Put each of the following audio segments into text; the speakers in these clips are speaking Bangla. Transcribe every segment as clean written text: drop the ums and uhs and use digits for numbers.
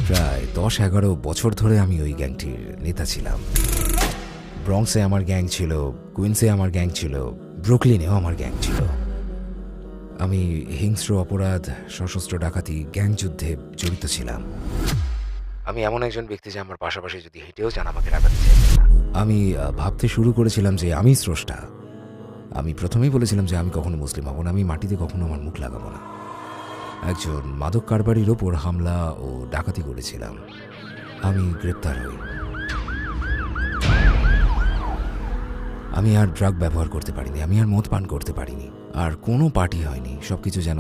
প্রায় ১০-১১ বছর ধরে আমি ওই গ্যাংটির নেতা ছিলাম। ব্রঙ্কসে আমার গ্যাং ছিল, কুইন্সে আমার গ্যাং ছিল, ব্রুকলিনেও আমার গ্যাং ছিল। আমি হিংস্র অপরাধ, সশস্ত্র ডাকাতি, গ্যাং যুদ্ধে জড়িত ছিলাম। আমি এমন একজন ব্যক্তি যে আমার পাশাপাশি যদি হেঁটেও যান আমাকে ডাকাতে চাইবেন না। আমি ভাবতে শুরু করেছিলাম যে আমি স্রষ্টা। আমি প্রথমেই বলেছিলাম যে আমি কখনো মুসলিম হব না, আমি মাটিতে কখনো আমার মুখ লাগাবো না। একজন মাদক কারবারির ওপর হামলা ও ডাকাতি করেছিলাম। আমি গ্রেপ্তার হই। আমি আর ড্রাগ ব্যবহার করতে পারিনি, আমি আর মদ পান করতে পারিনি, আর কোনো পার্টি হয়নি। সবকিছু যেন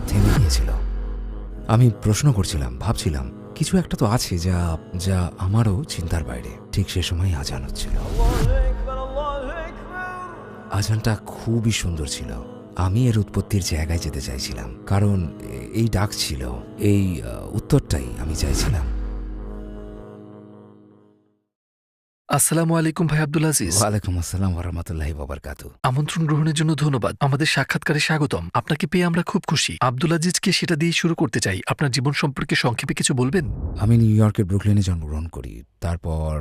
থেমে গিয়েছিল। আমি প্রশ্ন করছিলাম, ভাবছিলাম কিছু একটা তো আছে যা যা আমারও চিন্তার বাইরে। ঠিক সে সময় আজান হচ্ছিল। আজানটা খুবই সুন্দর ছিল। আমি এর উৎপত্তির জায়গায় যেতে চাইছিলাম, কারণ এই ডাক ছিল, এই উত্তরটাই আমি চাইছিলাম। আসসালামু আলাইকুম ভাই আব্দুল আজিজ। ওয়ালাইকুম আসসালাম ওয়া রাহমাতুল্লাহি ওয়া বারাকাতুহু। আমন্ত্রণ গ্রহণের জন্য ধন্যবাদ। আমাদের সাক্ষাৎকারে স্বাগতম। আপনাকে পেয়ে আমরা খুব খুশি। আব্দুল আজিজকে সেটা দিয়ে শুরু করতে চাই। আপনার জীবন সম্পর্কে সংক্ষেপে কিছু বলবেন? আমি নিউ ইয়র্কের ব্রুকলিনে জন্মগ্রহণ করি। তারপর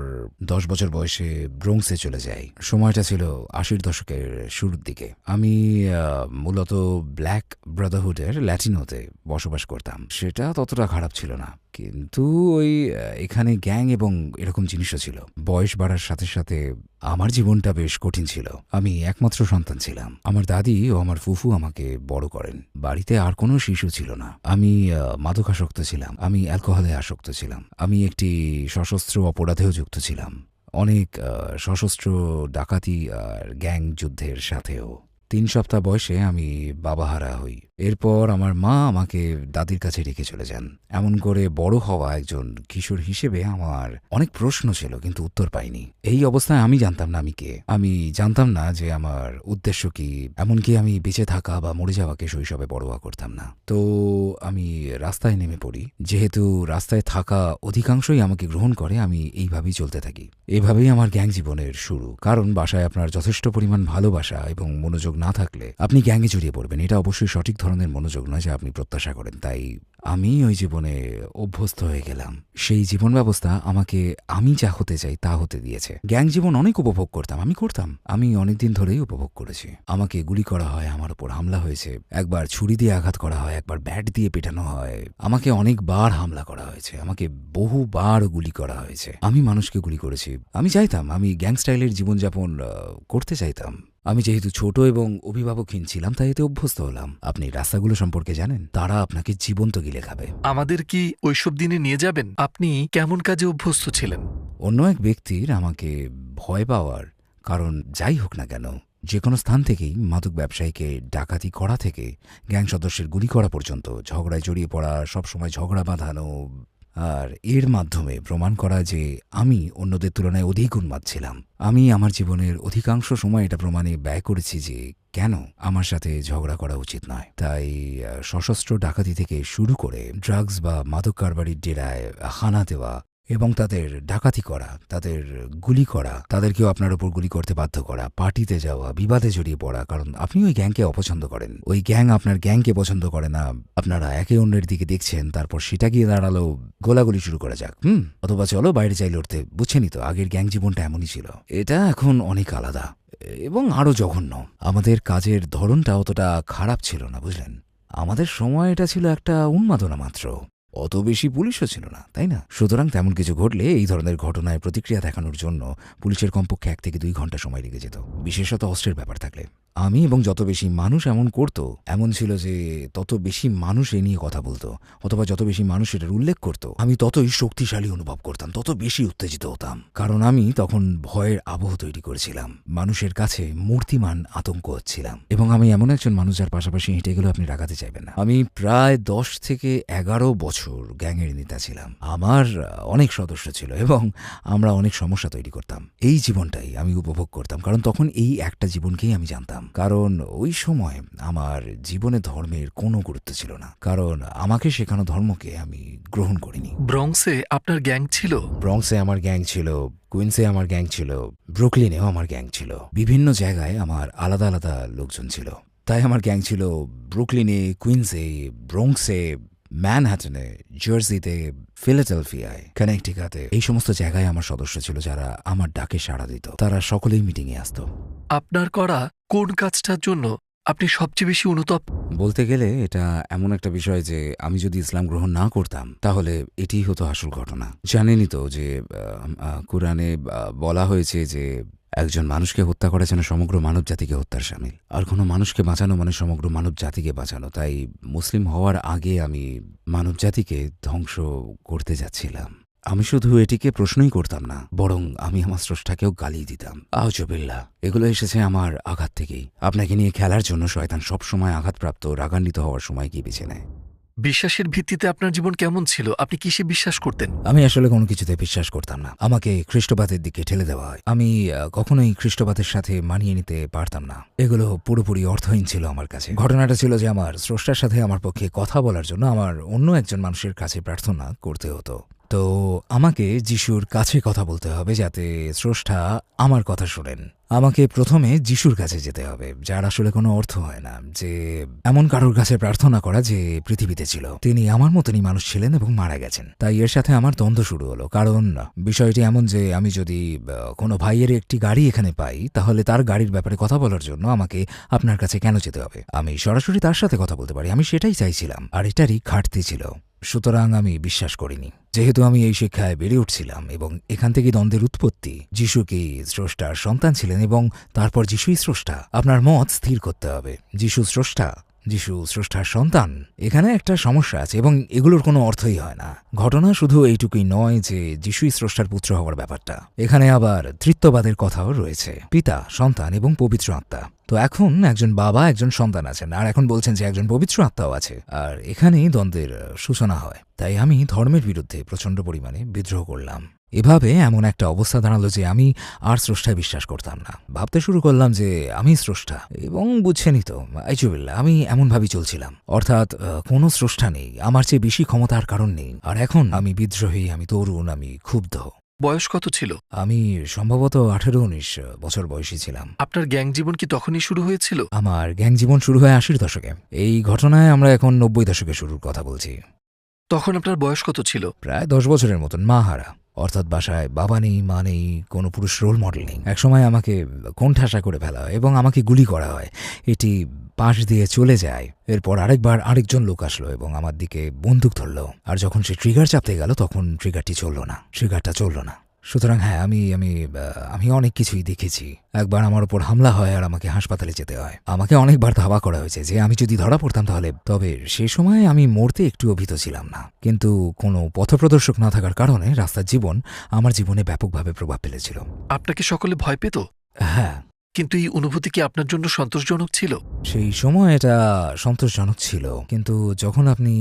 ১০ বছর বয়সে ব্রোঙ্কসে চলে যাই। সময়টা ছিল ৮০ দশকের শুরুর দিকে। আমি মূলত ব্ল্যাক ব্রাদারহুডের ল্যাটিনোতে বসবাস করতাম। সেটা ততটা খারাপ ছিল না, কিন্তু ওই এখানে গ্যাং এবং এরকম জিনিসও ছিল। বয়স বাড়ার সাথে সাথে আমার জীবনটা বেশ কঠিন ছিল। আমি একমাত্র সন্তান ছিলাম। আমার দাদি ও আমার ফুফু আমাকে বড় করেন। বাড়িতে আর কোনো শিশু ছিল না। আমি মাদকাসক্ত ছিলাম, আমি অ্যালকোহলে আসক্ত ছিলাম, আমি একটি সশস্ত্র অপরাধেও যুক্ত ছিলাম, অনেক সশস্ত্র ডাকাতি আর গ্যাং যুদ্ধের সাথেও। ৩ সপ্তাহ বয়সে আমি বাবাহারা হই। এরপর আমার মা আমাকে দাদির কাছে রেখে চলে যান। এমন করে বড় হওয়া একজন কিশোর হিসেবে আমার অনেক প্রশ্ন ছিল, কিন্তু উত্তর পাইনি। এই অবস্থায় আমি জানতাম না আমি কে। আমি জানতাম না যে আমার উদ্দেশ্য কি। এমনকি আমি বেঁচে থাকা বা মরে যাওয়াকে শৈশবে পরোয়া করতাম না। তো আমি রাস্তায় নেমে পড়ি। যেহেতু রাস্তায় থাকা অধিকাংশই আমাকে গ্রহণ করে, আমি এইভাবেই চলতে থাকি। এভাবেই আমার গ্যাং জীবনের শুরু। কারণ বাসায় আপনার যথেষ্ট পরিমাণ ভালোবাসা এবং মনোযোগ না থাকলে আপনি গ্যাংয়ে জড়িয়ে পড়বেন। এটা অবশ্যই সঠিক ধরনের মনোযোগ নয় যা আপনি প্রত্যাশা করেন। তাই আমি ওই জীবনে অভ্যস্ত হয়ে গেলাম। সেই জীবন ব্যবস্থা আমাকে আমি যা হতে চাই তা হতে দিয়েছে। গ্যাং জীবন অনেক উপভোগ করতাম, আমি অনেকদিন ধরেই উপভোগ করেছি। আমাকে গুলি করা হয়, আমার উপর হামলা হয়েছে, একবার ছুরি দিয়ে আঘাত করা হয়, একবার ব্যাট দিয়ে পেটানো হয়, আমাকে অনেকবার হামলা করা হয়েছে, আমাকে বহুবার গুলি করা হয়েছে। আমি মানুষকে গুলি করেছি। আমি চাইতাম, আমি গ্যাং স্টাইলের জীবনযাপন করতে চাইতাম। আমি যেহেতু ছোট এবং অভিভাবকহীন ছিলাম, তাই এতে অভ্যস্ত হলাম। আপনি রাস্তাগুলো সম্পর্কে জানেন, তারা আপনাকে জীবন্ত গিলে খাবে। আমাদের কি ওইসব দিনে নিয়ে যাবেন? আপনি কেমন কাজে অভ্যস্ত ছিলেন? অন্য এক ব্যক্তির আমাকে ভয় পাওয়ার কারণ যাই হোক না কেন, যে কোনো স্থান থেকেই মাদক ব্যবসায়ীকে ডাকাতি করা থেকে গ্যাং সদস্যের গুলি করা পর্যন্ত, ঝগড়ায় জড়িয়ে পড়া, সবসময় ঝগড়া বাঁধানো, আর এর মাধ্যমে প্রমাণ করা যে আমি অন্যদের তুলনায় অধিক উন্মাদ ছিলাম। আমি আমার জীবনের অধিকাংশ সময় এটা প্রমাণে ব্যয় করেছি যে কেন আমার সাথে ঝগড়া করা উচিত নয়। তাই সশস্ত্র ডাকাতি থেকে শুরু করে ড্রাগস বা মাদক কারবারির ডেরায় হানা দেওয়া এবং তাদের ডাকাতি করা, তাদের গুলি করা, তাদেরকেও আপনার উপর গুলি করতে বাধ্য করা, পার্টিতে যাওয়া, বিবাদে জড়িয়ে পড়া, কারণ আপনি ওই গ্যাংকে অপছন্দ করেন, ওই গ্যাং আপনার গ্যাংকে পছন্দ করে না। আপনারা একে অন্যের দিকে দেখছেন, তারপর সেটা গিয়ে দাঁড়ালো গোলাগুলি শুরু করা যাক, অথবা চলো বাইরে চাই লড়তে। বুঝছেনই তো, আগের গ্যাং জীবনটা এমনই ছিল। এটা এখন অনেক আলাদা এবং আরও জঘন্য। আমাদের কাজের ধরনটা অতটা খারাপ ছিল না, বুঝলেন। আমাদের সময় এটা ছিল একটা উন্মাদনা মাত্র। অত বেশি পুলিশও ছিল না, তাই না? সুতরাং তেমন কিছু ঘটলে এই ধরনের ঘটনায় প্রতিক্রিয়া দেখানোর জন্য পুলিশের কমপক্ষে 1 থেকে 2 ঘন্টা সময় লেগে যেত, বিশেষত অস্ত্রের ব্যাপার থাকলে। আমি এবং যত বেশি মানুষ এমন করত, এমন ছিল যে তত বেশি মানুষ এ নিয়ে কথা বলতো, অথবা যত বেশি মানুষ এটার উল্লেখ করত, আমি ততই শক্তিশালী অনুভব করতাম, তত বেশি উত্তেজিত হতাম। কারণ আমি তখন ভয়ের আবহ তৈরি করেছিলাম, মানুষের কাছে মূর্তিমান আতঙ্ক হচ্ছিলাম। এবং আমি এমন একজন মানুষ যার পাশাপাশি হেঁটে গেলেও আপনি রাগাতে চাইবেন না। আমি প্রায় 10 থেকে 11 বছর গ্যাংয়ের নেতা ছিলাম। আমার অনেক সদস্য ছিল এবং আমরা অনেক সমস্যা তৈরি করতাম। এই জীবনটাই আমি উপভোগ করতাম, কারণ তখন এই একটা জীবনকেই আমি জানতাম। কারণ ওই সময় আমার জীবনে ধর্মের কোনো গুরুত্ব ছিল না, কারণ আমাকে শেখানো ধর্মকে আমি গ্রহণ করিনি। ব্রঙ্কসে আপনার গ্যাং ছিল? ব্রঙ্কসে আমার গ্যাং ছিল, কুইন্সে আমার গ্যাং ছিল, ব্রুকলিনেও আমার গ্যাং ছিল। বিভিন্ন জায়গায় আমার আলাদা আলাদা লোকজন ছিল। তাই আমার গ্যাং ছিল ব্রুকলিনে, কুইন্সে, ব্রঙ্কসে, ম্যানহাটনে, জার্সিতে, ফিলাডেলফিয়ায়, কানেকটিকাতে, এই সমস্ত জায়গায় আমার সদস্য ছিল যারা আমার ডাকে সাড়া দিত। তারা সকলেই মিটিংয়ে আসতো। আপনার করা কোন কাজটার জন্য আপনি সবচেয়ে বেশি অনুতপ্ত? বলতে গেলে এটা এমন একটা বিষয় যে আমি যদি ইসলাম গ্রহণ না করতাম তাহলে এটিই হতো আসল ঘটনা। জানেনই তো যে কোরআনে বলা হয়েছে যে একজন মানুষকে হত্যা করা যেন সমগ্র মানব জাতিকে হত্যার শামিল, আর কোনো মানুষকে বাঁচানো মানে সমগ্র মানব জাতিকে বাঁচানো। তাই মুসলিম হওয়ার আগে আমি মানব জাতিকে ধ্বংস করতে যাচ্ছিলাম। আমি শুধু এটিকে প্রশ্নই করতাম না, বরং আমি আমার স্রষ্টাকেও গালিয়ে দিতাম। আউযুবিল্লাহ। এগুলো এসেছে আমার আঘাত থেকেই। আপনাকে নিয়ে খেলার জন্য শয়তান সবসময় আঘাতপ্রাপ্ত, রাগান্বিত হওয়ার সময় কি বেছে নেয়। বিশ্বাসের ভিত্তিতে আপনার জীবন কেমন ছিল? আপনি কিসে বিশ্বাস করতেন? আমি আসলে কোনো কিছুতে বিশ্বাস করতাম না। আমাকে খ্রিস্টবাদের দিকে ঠেলে দেওয়া হয়। আমি কখনোই খ্রিস্টবাদের সাথে মানিয়ে নিতে পারতাম না। এগুলো পুরোপুরি অর্থহীন ছিল আমার কাছে। ঘটনাটা ছিল যে আমার স্রষ্টার সাথে আমার পক্ষে কথা বলার জন্য আমার অন্য একজন মানুষের কাছে প্রার্থনা করতে হতো। তো আমাকে যিশুর কাছে কথা বলতে হবে যাতে স্রষ্টা আমার কথা শোনেন। আমাকে প্রথমে যিশুর কাছে যেতে হবে, যার আসলে কোনো অর্থ হয় না, যে এমন কারোর কাছে প্রার্থনা করা যে পৃথিবীতে ছিল। তিনি আমার মতনই মানুষ ছিলেন এবং মারা গেছেন। তাই এর সাথে আমার দ্বন্দ্ব শুরু হলো। কারণ বিষয়টি এমন যে আমি যদি কোনো ভাইয়ের একটি গাড়ি এখানে পাই তাহলে তার গাড়ির ব্যাপারে কথা বলার জন্য আমাকে আপনার কাছে কেন যেতে হবে? আমি সরাসরি তার সাথে কথা বলতে পারি। আমি সেটাই চাইছিলাম, আর এটারই ঘাটতি ছিল। সুতরাং আমি বিশ্বাস করিনি। যেহেতু আমি এই শিক্ষায় বেড়ে উঠছিলাম এবং এখান থেকে দ্বন্দ্বের উৎপত্তি, যিশু কি স্রষ্টার সন্তান ছিলেন এবং তারপর যিশুই স্রষ্টা, আপনার মত স্থির করতে হবে। যিশু স্রষ্টা, যিশু স্রষ্টার সন্তান, এখানে একটা সমস্যা আছে এবং এগুলোর কোনো অর্থই হয় না। ঘটনা শুধু এইটুকুই নয় যে যিশুই স্রষ্টার পুত্র হওয়ার ব্যাপারটা, এখানে আবার তৃত্ববাদের কথাও রয়েছে, পিতা, সন্তান এবং পবিত্র আত্মা। তো এখন একজন বাবা, একজন সন্তান আছেন, আর এখন বলছেন যে একজন পবিত্র আত্মাও আছে, আর এখানেই দ্বন্দ্বের সূচনা হয়। তাই আমি ধর্মের বিরুদ্ধে প্রচণ্ড পরিমাণে বিদ্রোহ করলাম। এভাবে এমন একটা অবস্থা দাঁড়ালো যে আমি আর স্রষ্টায় বিশ্বাস করতাম না। ভাবতে শুরু করলাম যে আমি স্রষ্টা, এবং বুঝছেনই তো আইজুবিল্লাহ, আমি এমনভাবেই চলছিলাম। অর্থাৎ কোনো স্রষ্টা নেই, আমার চেয়ে বেশি ক্ষমতার কারণ নেই। আর এখন আমি বিদ্রোহী, আমি তরুণ, আমি ক্ষুব্ধ। বয়স কত ছিল? আমি সম্ভবত 18-19 বছর বয়সী ছিলাম। আপনার গ্যাং জীবন কি তখনই শুরু হয়েছিল? আমার গ্যাং জীবন শুরু হয় 80-র দশকে। এই ঘটনায় আমরা এখন 90 দশকে শুরুর কথা বলছি। তখন আপনার বয়স কত ছিল? প্রায় 10 বছরের মতন। মা হারা, অর্থাৎ বাসায় বাবা নেই, মা নেই, কোনো পুরুষ রোল মডেল নেই। একসময় আমাকে কোণঠাসা করে ফেলা হয় এবং আমাকে গুলি করা হয়। এটি পাশ দিয়ে চলে যায়। এরপর আরেকবার আরেকজন লোক আসলো এবং আমার দিকে বন্দুক ধরল, আর যখন সে ট্রিগার চাপতে গেল তখন ট্রিগারটা চলল না। সুতরাং হ্যাঁ, আমি অনেক কিছুই দেখেছি। একবার আমার উপর হামলা হয় আর আমাকে হাসপাতালে যেতে হয়। আমাকে অনেকবার ধাওয়া করা হয়েছে যে আমি যদি ধরা পড়তাম তাহলে, তবে সে সময় আমি মরতে একটু ভীত ছিলাম না। কিন্তু কোনো পথপ্রদর্শক না থাকার কারণে রাস্তার জীবন আমার জীবনে ব্যাপকভাবে প্রভাব ফেলেছিল। আপনাকে সকলে ভয় পেত? হ্যাঁ। কিন্তু এই অনুভূতি কি আপনার জন্য সন্তোষজনক ছিল? সেই সময় এটা সন্তোষজনক ছিল, কিন্তু যখন আপনি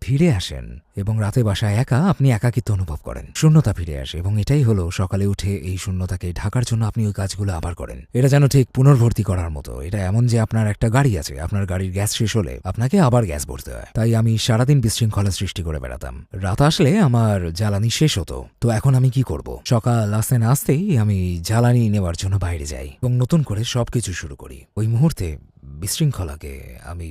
ফিরে আসেন এবং রাতে বাসায় একা, আপনি একাকিত্ব অনুভব করেন, শূন্যতা ফিরে আসে, এবং এটাই হলো সকালে উঠে এই শূন্যতাকে ঢাকার জন্য আপনি ওই কাজগুলো আবার করেন। এটা যেন ঠিক পুনর্ভর্তি করার মতো। এটা এমন যে আপনার একটা গাড়ি আছে, আপনার গাড়ির গ্যাস শেষ হলে আপনাকে আবার গ্যাস ভরতে হয়। তাই আমি সারাদিন বিশৃঙ্খলা সৃষ্টি করে বেড়াতাম। রাত আসলে আমার জ্বালানি শেষ হতো। তো এখন আমি কি করব? সকাল আসতে না আসতেই আমি জ্বালানি নেওয়ার জন্য বাইরে যাই এবং নতুন করে সবকিছু শুরু করি। ওই মুহূর্তে বিশৃঙ্খলাকে আমি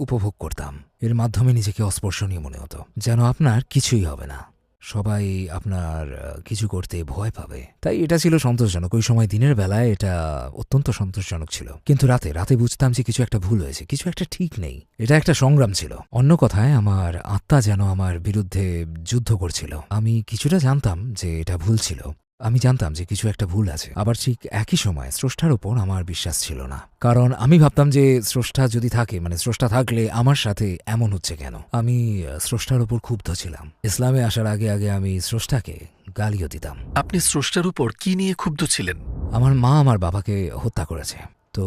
উপভোগ করতাম। এর মাধ্যমে নিজেকে অস্পর্শনীয় মনে হতো, যেন আপনার কিছুই হবে না, সবাই আপনার কিছু করতে ভয় পাবে। তাই এটা ছিল সন্তোষজনক। ওই সময় দিনের বেলায় এটা অত্যন্ত সন্তোষজনক ছিল, কিন্তু রাতে বুঝতাম যে কিছু একটা ভুল হয়েছে, কিছু একটা ঠিক নেই। এটা একটা সংগ্রাম ছিল। অন্য কথায় আমার আত্মা যেন আমার বিরুদ্ধে যুদ্ধ করছিল। আমি কিছুটা জানতাম যে এটা ভুল ছিল, আমি জানতাম যে কিছু একটা ভুল আছে। আবার ঠিক একই সময় স্রষ্টার ওপর আমার বিশ্বাস ছিল না, কারণ আমি ভাবতাম যে স্রষ্টা যদি থাকে, মানে স্রষ্টা থাকলে আমার সাথে এমন হচ্ছে কেন। আমি স্রষ্টার ওপর ক্ষুব্ধ ছিলাম। ইসলামে আসার আগে আমি স্রষ্টাকে গালিও দিতাম। আপনি স্রষ্টার উপর কি নিয়ে ক্ষুব্ধ ছিলেন? আমার মা আমার বাবাকে হত্যা করেছে, তো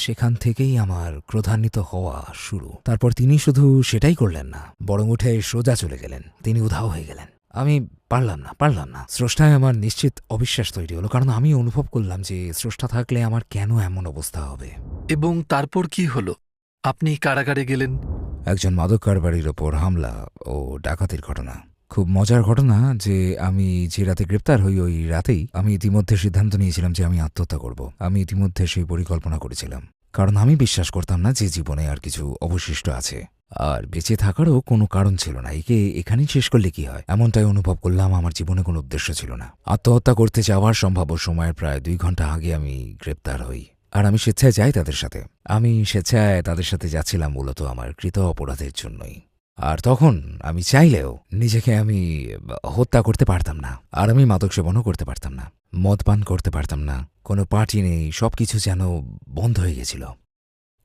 সেখান থেকেই আমার ক্রোধান্বিত হওয়া শুরু। তারপর তিনি শুধু সেটাই করলেন না, বরং উঠে সোজা চলে গেলেন। তিনি উধাও হয়ে গেলেন। আমি পারলাম না। স্রষ্টায় আমার নিশ্চিত অবিশ্বাস তৈরি হলো, কারণ আমি অনুভব করলাম যে স্রষ্টা থাকলে আমার কেন এমন অবস্থা হবে। এবং তারপর কি হলো? আপনি কারাগারে গেলেন। একজন মাদক কারবারির ওপর হামলা ও ডাকাতির ঘটনা। খুব মজার ঘটনা যে আমি যে রাতে গ্রেপ্তার হই, ওই রাতেই আমি ইতিমধ্যে সিদ্ধান্ত নিয়েছিলাম যে আমি আত্মহত্যা করব। আমি ইতিমধ্যে সেই পরিকল্পনা করেছিলাম, কারণ আমি বিশ্বাস করতাম না যে জীবনে আর কিছু অবশিষ্ট আছে। আর বেঁচে থাকারও কোনো কারণ ছিল না। একে এখানেই শেষ করলে কি হয়, এমনটাই অনুভব করলাম। আমার জীবনে কোনো উদ্দেশ্য ছিল না। আত্মহত্যা করতে যাওয়ার সম্ভাব্য সময়ের প্রায় 2 ঘন্টা আগে আমি গ্রেপ্তার হই। আর আমি স্বেচ্ছায় যাই তাদের সাথে। আমি স্বেচ্ছায় তাদের সাথে যাচ্ছিলাম মূলত আমার কৃত অপরাধের জন্যই। আর তখন আমি চাইলেও নিজেকে আমি হত্যা করতে পারতাম না। আর আমি মাদক সেবনও করতে পারতাম না, মদ পান করতে পারতাম না, কোনো পার্টি নেই, সবকিছু যেন বন্ধ হয়ে গেছিল।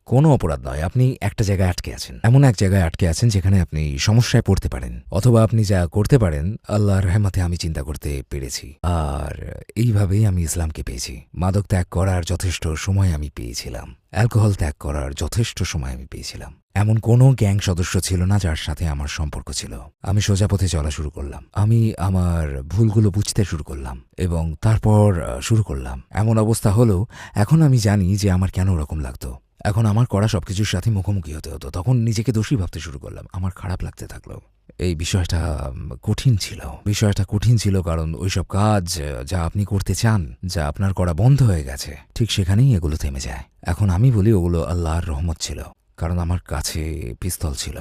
কোনো অপরাধ নয়, আপনি একটা জায়গায় আটকে আছেন, এমন এক জায়গায় আটকে আছেন যেখানে আপনি সমস্যায় পড়তে পারেন, অথবা আপনি যা করতে পারেন আল্লাহর রহমতে আমি চিন্তা করতে পেরেছি। আর এইভাবেই আমি ইসলামকে পেয়েছি। মাদক ত্যাগ করার যথেষ্ট সময় আমি পেয়েছিলাম, অ্যালকোহল ত্যাগ করার যথেষ্ট সময় আমি পেয়েছিলাম। এমন কোনো গ্যাং সদস্য ছিল না যার সাথে আমার সম্পর্ক ছিল। আমি সোজা পথে চলা শুরু করলাম। আমি আমার ভুলগুলো বুঝতে শুরু করলাম এবং তারপর শুরু করলাম। এমন অবস্থা হলো এখন আমি জানি যে আমার কেন ওরকম লাগতো। এখন আমার করা সবকিছুর সাথে মুখোমুখি হতে হতো। তখন নিজেকে দোষী ভাবতে শুরু করলাম। আমার খারাপ লাগতে থাকলো। এই বিষয়টা কঠিন ছিল কারণ ওইসব কাজ যা আপনি করতে চান, যা আপনার করা বন্ধ হয়ে গেছে, ঠিক সেখানেই এগুলো থেমে যায়। এখন আমি বলি ওগুলো আল্লাহর রহমত ছিল, কারণ আমার কাছে পিস্তল ছিল,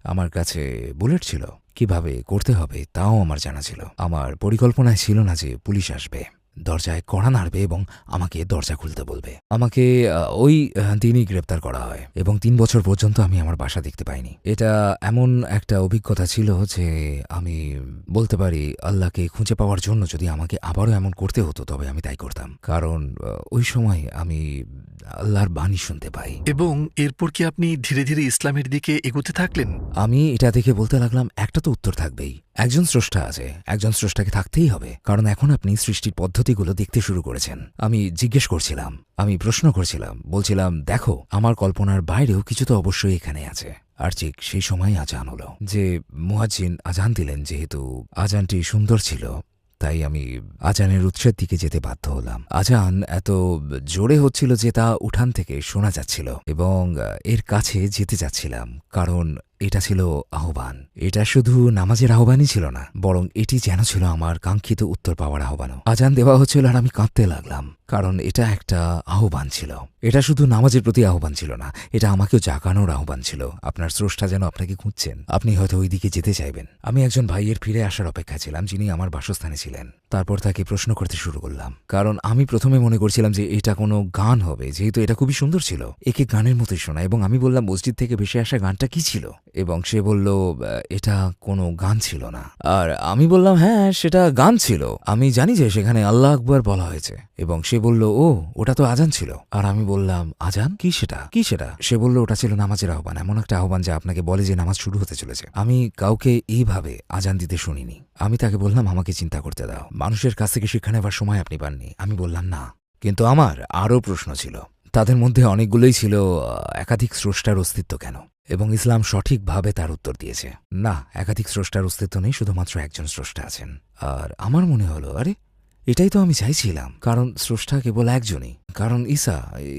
আমার কাছে বুলেট ছিল। কিভাবে করতে হবে তাও আমার জানা ছিল। আমার পরিকল্পনায় ছিল না যে পুলিশ আসবে, দরজায় কড়া নাড়বে এবং আমাকে দরজা খুলতে বলবে। আমাকে ওই দিনই গ্রেপ্তার করা হয় এবং 3 বছর পর্যন্ত আমি আমার বাসা দেখতে পাইনি। এটা এমন একটা অভিজ্ঞতা ছিল যে আমি বলতে পারি আল্লাহকে খুঁজে পাওয়ার জন্য যদি আমাকে আবারও এমন করতে হতো তবে আমি তাই করতাম। কারণ ওই সময় আমি আল্লাহর বাণী শুনতে পাই। এবং এরপর কি আপনি ধীরে ধীরে ইসলামের দিকে এগোতে থাকলেন? আমি এটা দেখে বলতে লাগলাম একটা তো উত্তর থাকবেই, একজন স্রষ্টা আছে, একজন স্রষ্টাকে থাকতেই হবে, কারণ এখন আপনি সৃষ্টির পদ্ধতিগুলো দেখতে শুরু করেছেন। আমি জিজ্ঞেস করছিলাম, আমি প্রশ্ন করছিলাম, বলছিলাম দেখো আমার কল্পনার বাইরেও কিছু তো অবশ্যই এখানে আছে। আর ঠিক সেই সময় আজান হলো, যে মুয়াজ্জিন আজান দিলেন। যেহেতু আজানটি সুন্দর ছিল তাই আমি আজানের উৎসের দিকে যেতে বাধ্য হলাম। আজান এত জোরে হচ্ছিল যে তা উঠান থেকে শোনা যাচ্ছিল এবং এর কাছে যেতে যাচ্ছিলাম, কারণ এটা ছিল আহ্বান। এটা শুধু নামাজের আহ্বানই ছিল না, বরং এটি যেন ছিল আমার কাঙ্ক্ষিত উত্তর পাওয়ার আহ্বানও। আজান দেওয়া হচ্ছিল আর আমি কাঁদতে লাগলাম, কারণ এটা একটা আহ্বান ছিল। এটা শুধু নামাজের প্রতি আহ্বান ছিল না, এটা আমাকেও জাগানোর আহ্বান ছিল। আপনার স্রষ্টা যেন আপনাকে খুঁজছেন, আপনি হয়তো ওই দিকে যেতে চাইবেন। আমি একজন ভাইয়ের ফিরে আসার অপেক্ষা ছিলাম যিনি আমার বাসস্থানে ছিলেন। তারপর তাকে প্রশ্ন করতে শুরু করলাম, কারণ আমি প্রথমে মনে করছিলাম যে এটা কোনো গান হবে, যেহেতু এটা খুবই সুন্দর ছিল, একে গানের মতোই শোনা। এবং আমি বললাম মসজিদ থেকে ভেসে আসা গানটা কি ছিল, এবং সে বলল এটা কোনো গান ছিল না। আর আমি বললাম হ্যাঁ সেটা গান ছিল, আমি জানি যে সেখানে আল্লাহ আকবার বলা হয়েছে। এবং সে বলল ও ওটা তো আজান ছিল। আর আমি বললাম আজান কি সেটা? সে বলল ওটা ছিল নামাজের আহ্বান, এমন একটা আহ্বান যা আপনাকে বলে যে নামাজ শুরু হতে চলেছে। আমি কাউকে এইভাবে আজান দিতে শুনিনি। আমি তাকে বললাম আমাকে চিন্তা করতে দাও, মানুষের কাছ থেকে শিক্ষা নেবার সময় আপনি পাননি। আমি বললাম না। কিন্তু আমার আরও প্রশ্ন ছিল। তাদের মধ্যে অনেকগুলোই ছিল একাধিক স্রষ্টার অস্তিত্ব কেন, এবং ইসলাম সঠিকভাবে তার উত্তর দিয়েছে না, একাধিক স্রষ্টার অস্তিত্ব নেই, শুধুমাত্র একজন স্রষ্টা আছেন। আর আমার মনে হলো আরে এটাই তো আমি চাইছিলাম, কারণ স্রষ্টা কেবল একজনই। কারণ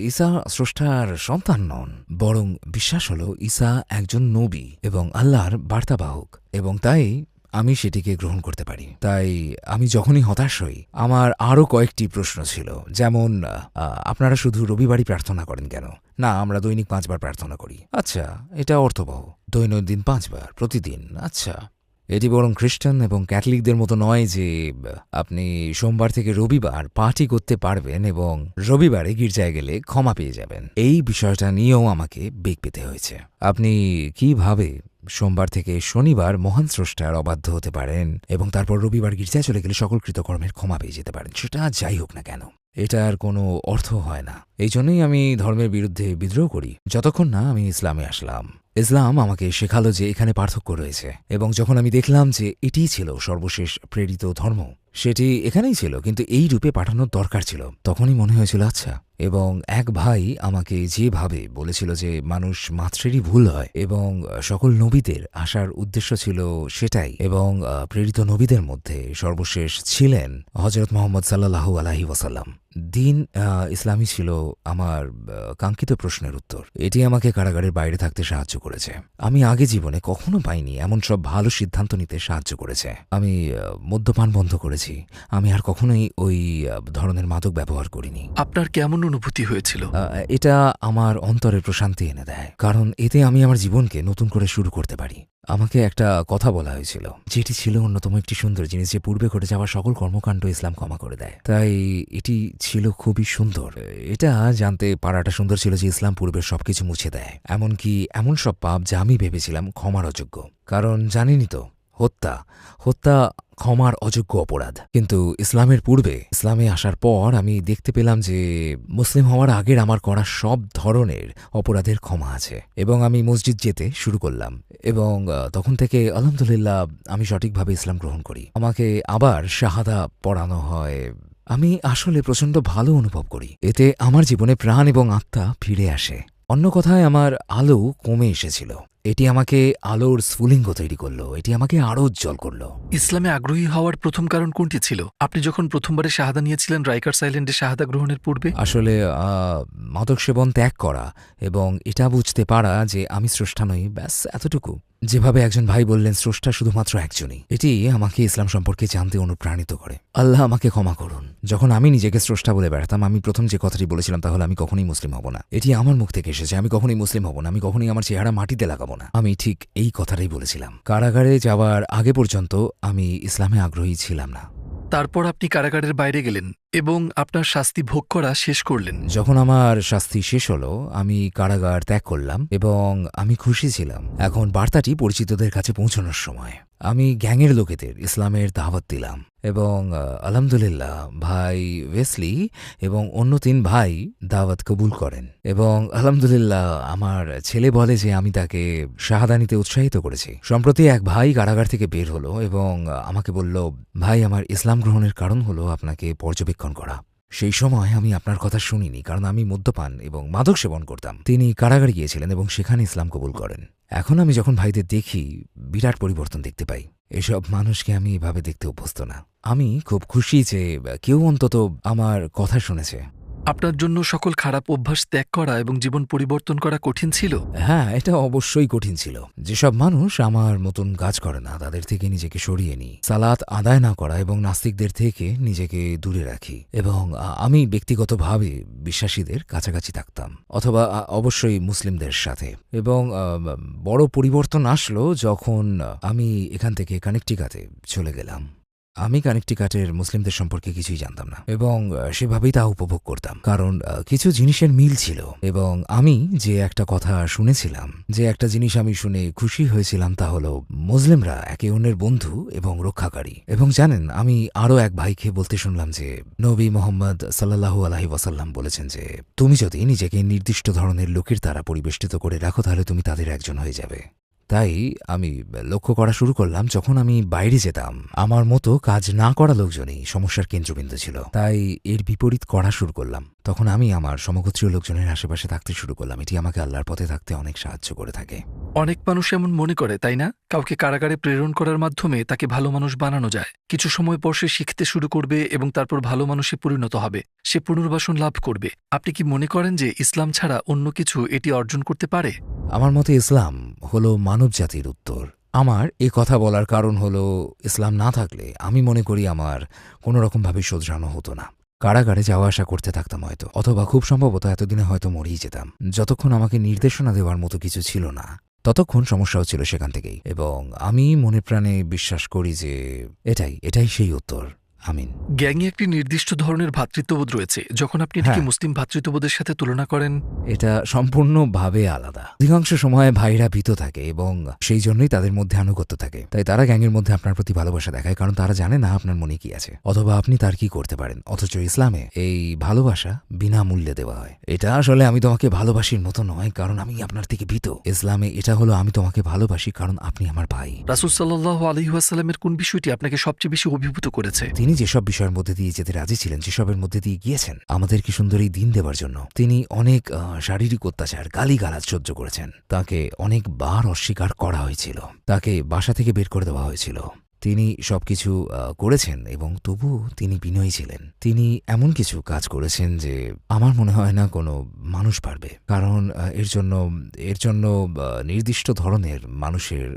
ঈসা স্রষ্টার সন্তান নন, বরং বিশ্বাস হলো ঈসা একজন নবী এবং আল্লাহর বার্তাবাহক, এবং তাই আমি সেটিকে গ্রহণ করতে পারি। তাই আমি যখনই হতাশ হই আমার আরও কয়েকটি প্রশ্ন ছিল, যেমন আপনারা শুধু রবিবারই প্রার্থনা করেন কেন? না, আমরা দৈনিক 5 বার প্রার্থনা করি। আচ্ছা, এটা অর্থবহ। দৈনন্দিন 5 বার প্রতিদিন। আচ্ছা, এটি বরং খ্রিস্টান এবং ক্যাথলিকদের মতো নয় যে আপনি সোমবার থেকে রবিবার পার্টি করতে পারবেন এবং রবিবারে গির্জায় গেলে ক্ষমা পেয়ে যাবেন। এই বিষয়টা নিয়েও আমাকে বেগ পেতে হয়েছে। আপনি কিভাবে সোমবার থেকে শনিবার মহান স্রষ্টার অবাধ্য হতে পারেন এবং তারপর রবিবার গির্জায় চলে গেলে সকল কৃতকর্মের ক্ষমা পেয়ে যেতে পারেন? সেটা যাই হোক না কেন, এটার কোনো অর্থ হয় না। এই জন্যই আমি ধর্মের বিরুদ্ধে বিদ্রোহ করি যতক্ষণ না আমি ইসলামে আসলাম। ইসলাম আমাকে শেখালো যে এখানে পার্থক্য রয়েছে, এবং যখন আমি দেখলাম যে এটিই ছিল সর্বশেষ প্রেরিত ধর্ম, সেটি এখানেই ছিল কিন্তু এই রূপে পাঠানোর দরকার ছিল, তখনই মনে হয়েছিল আচ্ছা। এবং এক ভাই আমাকে যেভাবে বলেছিল যে মানুষ মাত্রেরই ভুল হয় এবং সকল নবীদের আসার উদ্দেশ্য ছিল সেটাই, এবং প্রেরিত নবীদের মধ্যে সর্বশেষ ছিলেন হযরত মুহাম্মদ সাল্লাল্লাহু আলাইহি ওয়াসাল্লাম। দিন ইসলামী ছিল আমার কাঙ্ক্ষিত প্রশ্নের উত্তর। এটি আমাকে কারাগারের বাইরে থাকতে সাহায্য করেছে। আমি আগে জীবনে কখনো পাইনি এমন সব ভালো সিদ্ধান্ত নিতে সাহায্য করেছে। আমি মদ্যপান বন্ধ করেছি, করেছি। আমি আর কখনোই ওই ধরনের মাদক ব্যবহার করিনি। আপনার কেমন অনুভূতি হয়েছিল? এটা আমার অন্তরে প্রশান্তি এনে দেয়, কারণ এতে আমি আমার জীবনকে নতুন করে শুরু করতে পারি। আমাকে একটা কথা বলা হয়েছিল, যেটি ছিল অন্যতম একটি সুন্দর জিনিস, যে পূর্বে ঘটে যাওয়া সকল কর্মকাণ্ড ইসলাম ক্ষমা করে দেয়। তাই এটি ছিল খুবই সুন্দর। এটা জানতে পারাটা সুন্দর ছিল যে ইসলাম পূর্বের সবকিছু মুছে দেয়, এমনকি এমন সব পাপ যা আমি ভেবেছিলাম ক্ষমার অযোগ্য। কারণ জানিনি তো, হত্যা হত্যা ক্ষমার অযোগ্য অপরাধ। কিন্তু ইসলামের পূর্বে, ইসলামে আসার পর আমি দেখতে পেলাম যে মুসলিম হওয়ার আগের আমার করা সব ধরনের অপরাধের ক্ষমা আছে। এবং আমি মসজিদ যেতে শুরু করলাম, এবং তখন থেকে আলহামদুলিল্লাহ আমি সঠিকভাবে ইসলাম গ্রহণ করি। আমাকে আবার শাহাদা পড়ানো হয়। আমি আসলে প্রচণ্ড ভালো অনুভব করি। এতে আমার জীবনে প্রাণ এবং আত্মা ফিরে আসে। অন্য কথায়, আমার আলো কমে এসেছিল। এটি আমাকে আলোর স্ফুলিঙ্গ তৈরি করলো, এটি আমাকে আরও উজ্জ্বল করলো। ইসলামে আগ্রহী হওয়ার প্রথম কারণ কোনটি ছিল? আপনি যখন প্রথমবারে শাহাদা নিয়েছিলেন রাইকার্স আইল্যান্ডে শাহাদা গ্রহণের পূর্বে? আসলে মাদক সেবন ত্যাগ করা এবং এটা বুঝতে পারা যে আমি স্রষ্টা নই, ব্যাস এতটুকু। যেভাবে একজন ভাই বললেন, স্রষ্টা শুধুমাত্র একজনই। এটি আমাকে ইসলাম সম্পর্কে জানতে অনুপ্রাণিত করে। আল্লাহ আমাকে ক্ষমা করুন। যখন আমি নিজেকে স্রষ্টা বলে বেড়াতাম, আমি প্রথম যে কথাটি বলেছিলাম তা হলো, আমি কখনোই মুসলিম হব না। এটি আমার মুখ থেকে এসেছে, আমি কখনোই মুসলিম হব না, আমি কখনোই আমার চেহারা মাটিতে লাগাবো না। আমি ঠিক এই কথাটাই বলেছিলাম। কারাগারে যাওয়ার আগে পর্যন্ত আমি ইসলামে আগ্রহী ছিলাম না। তারপর আপনি কারাগারের বাইরে গেলেন এবং আপনার শাস্তি ভোগ করা শেষ করলেন। যখন আমার শাস্তি শেষ হলো, আমি কারাগার ত্যাগ করলাম এবং আমি খুশি ছিলাম। এখন বার্তাটি পরিচিতদের কাছে পৌঁছানোর সময়। আমি গ্যাংয়ের লোকেদের ইসলামের দাওয়াত দিলাম এবং আলহামদুলিল্লাহ ভাই ওয়েসলি এবং অন্য 3 ভাই দাওয়াত কবুল করেন। এবং আলহামদুলিল্লাহ আমার ছেলে বলে যে আমি তাকে শাহাদা নিতে উৎসাহিত করেছি। সম্প্রতি এক ভাই কারাগার থেকে বের হলো এবং আমাকে বলল, ভাই, আমার ইসলাম গ্রহণের কারণ হলো আপনাকে পর্যবেক্ষণ করা। সেই সময় আমি আপনার কথা শুনিনি, কারণ আমি মদ্যপান এবং মাদক সেবন করতাম। তিনি কারাগারে গিয়েছিলেন এবং সেখানে ইসলাম কবুল করেন। এখন আমি যখন ভাইদের দেখি, বিরাট পরিবর্তন দেখতে পাই। এসব মানুষকে আমি এভাবে দেখতে অভ্যস্ত না। আমি খুব খুশি যে কেউ অন্তত আমার কথা শুনেছে। আপনার জন্য সকল খারাপ অভ্যাস ত্যাগ করা এবং জীবন পরিবর্তন করা কঠিন ছিল? হ্যাঁ, এটা অবশ্যই কঠিন ছিল। যেসব মানুষ আমার মতন কাজ করে না, তাদের থেকে নিজেকে সরিয়ে নিই। সালাত আদায় না করা এবং নাস্তিকদের থেকে নিজেকে দূরে রাখি। এবং আমি ব্যক্তিগতভাবে বিশ্বাসীদের কাছাকাছি থাকতাম, অথবা অবশ্যই মুসলিমদের সাথে। এবং বড় পরিবর্তন আসলো যখন আমি এখান থেকে কানেকটিকাতে চলে গেলাম। আমি কানেকটিকাটের মুসলিমদের সম্পর্কে কিছুই জানতাম না এবং সেভাবেই তা উপভোগ করতাম, কারণ কিছু জিনিসের মিল ছিল। এবং আমি যে একটা কথা শুনেছিলাম, যে একটা জিনিস আমি শুনে খুশি হয়েছিলাম, তা হলো মুসলিমরা একে অন্যের বন্ধু এবং রক্ষাকারী। এবং জানেন, আমি আরও এক ভাইকে বলতে শুনলাম যে নবী মোহাম্মদ সাল্লাল্লাহু আলাইহি ওয়াসাল্লাম বলেছেন যে তুমি যদি নিজেকে নির্দিষ্ট ধরনের লোকের দ্বারা পরিবেষ্টিত করে রাখো, তাহলে তুমি তাদের একজন হয়ে যাবে। তাই আমি লক্ষ্য করা শুরু করলাম, যখন আমি বাইরে যেতাম, আমার মতো কাজ না করা লোকজনই সমস্যার কেন্দ্রবিন্দু ছিল। তাই এর বিপরীত করা শুরু করলাম। তখন আমি আমার সমগোত্রীয় লোকজনের আশেপাশে থাকতে শুরু করলাম। এটি আমাকে আল্লাহর পথে থাকতে অনেক সাহায্য করে থাকে। অনেক মানুষ এমন মনে করে, তাই না? কাউকে কারাগারে প্রেরণ করার মাধ্যমে তাকে ভালো মানুষ বানানো যায়। কিছু সময় পর সে শিখতে শুরু করবে এবং তারপর ভালো মানুষে পরিণত হবে। সে পুনর্বাসন লাভ করবে। আপনি কি মনে করেন যে ইসলাম ছাড়া অন্য কিছু এটি অর্জন করতে পারে? আমার মতে ইসলাম হলো মানব জাতির উত্তর। আমার এ কথা বলার কারণ হলো, ইসলাম না থাকলে আমি মনে করি আমার কোনো রকমভাবে শোধরানো হতো না। কারাগারে যাওয়া আসা করতে থাকতাম হয়তো, অথবা খুব সম্ভবত এতদিনে হয়তো মরেই যেতাম। যতক্ষণ আমাকে নির্দেশনা দেওয়ার মতো কিছু ছিল না, ততক্ষণ সমস্যাও ছিল সেখান থেকেই। এবং আমি মনে প্রাণে বিশ্বাস করি যে এটাই সেই উত্তর। আমিন। গ্যাংয়ে একটি নির্দিষ্ট ধরনের ভ্রাতৃত্ববোধ রয়েছে। যখন আপনি এটিকে মুসলিম ভ্রাতৃত্ববোধের সাথে তুলনা করেন, এটা সম্পূর্ণভাবে আলাদা। অধিকাংশ সময় ভাইরা ভীত থাকে এবং সেই জন্যই তাদের মধ্যে আনুগত্য থাকে। তাই তারা গ্যাংয়ের মধ্যে আপনার প্রতি ভালোবাসা দেখায়, কারণ তারা জানে না আপনার মনে কি আছে, অথবা আপনি তার কি করতে পারেন। অথচ ইসলামে এই ভালোবাসা বিনামূল্যে দেওয়া হয়। এটা আসলে আমি তোমাকে ভালোবাসির মতো নয়, কারণ আমি আপনার থেকে ভীত। ইসলামে এটা হলো আমি তোমাকে ভালোবাসি কারণ আপনি আমার ভাই। রাসূল সাল্লাল্লাহু আলাইহি ওয়াসাল্লামের কোন বিষয়টি আপনাকে সবচেয়ে বেশি অভিভূত করেছে? তিনি যেসব বিষয়ের মধ্যে দিয়ে যেতে রাজি ছিলেন, যেসবের মধ্যে দিয়ে গিয়েছেন আমাদের কি সুন্দর এই দিন দেবার জন্য। তিনি অনেক শারীরিক অত্যাচার, গালিগালাজ সহ্য করেছেন। তাকে অনেকবার অস্বীকার করা হয়েছিল, তাকে বাসা থেকে বের করে দেওয়া হয়েছিল। তিনি সবকিছু করেছেন এবং তবু তিনি বিনয়ী ছিলেন। তিনি এমন কিছু কাজ করেছেন যে আমার মনে হয় না কোনো মানুষ পারবে, কারণ এর জন্য নির্দিষ্ট ধরনের মানুষের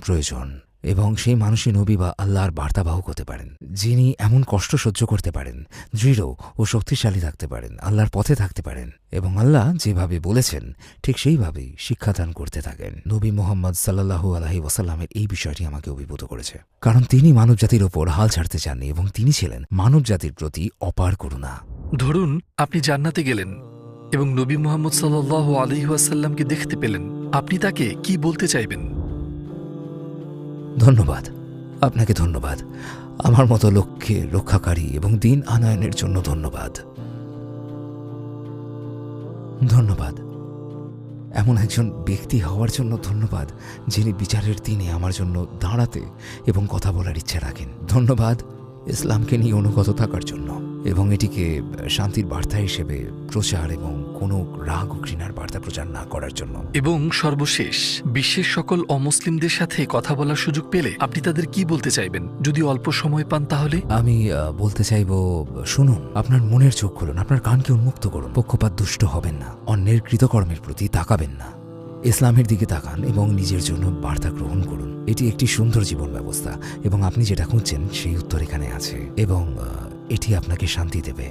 প্রয়োজন। এবং সেই মানুষই নবী বা আল্লাহর বার্তাবাহক হতে পারেন, যিনি এমন কষ্ট সহ্য করতে পারেন, দৃঢ় ও শক্তিশালী থাকতে পারেন, আল্লাহর পথে থাকতে পারেন এবং আল্লাহ যেভাবে বলেছেন ঠিক সেইভাবেই শিক্ষাদান করতে থাকেন। নবী মোহাম্মদ সাল্লাল্লাহু আলাইহি ওয়াসাল্লামের এই বিষয়টি আমাকে অভিভূত করেছে, কারণ তিনি মানবজাতির ওপর হাল ছাড়তে চাননি এবং তিনি ছিলেন মানবজাতির প্রতি অপার করুণা। ধরুন আপনি জান্নাতে গেলেন এবং নবী মুহাম্মদ সাল্লাল্লাহু আলাইহি ওয়াসাল্লামকে দেখতে পেলেন, আপনি তাকে কি বলতে চাইবেন? ধন্যবাদ, আপনাকে ধন্যবাদ। আমার মতো লক্ষ্যে রক্ষাকারী এবং দিন আনয়নের জন্য ধন্যবাদ। ধন্যবাদ এমন একজন ব্যক্তি হওয়ার জন্য ধন্যবাদ, যিনি বিচারের দিনে আমার জন্য দাঁড়াতে এবং কথা বলার ইচ্ছা রাখেন। ধন্যবাদ ইসলামকে নিয়ে অনুগত থাকার জন্য এবং এটিকে শান্তির বার্তা হিসেবে প্রচার এবং কোনো রাগ ও ঘৃণার বার্তা প্রচার না করার জন্য। এবং সর্বশেষ, বিশ্বের সকল অমুসলিমদের সাথে কথা বলার সুযোগ পেলে আপনি তাদের কি বলতে চাইবেন? যদি অল্প সময় পান তাহলে? আমি বলতে চাইব, শুনুন, আপনার মনের চোখ খুলুন, আপনার কানকে উন্মুক্ত করুন, পক্ষপাত দুষ্ট হবেন না, অন্যের কৃতকর্মের প্রতি তাকাবেন না, ইসলামের দিকে তাকান এবং নিজের জন্য বার্তা গ্রহণ করুন। এটি একটি সুন্দর জীবন ব্যবস্থা এবং আপনি যেটা খুঁজছেন সেই উত্তর এখানে আছে এবং এটি আপনাকে শান্তি দেবে।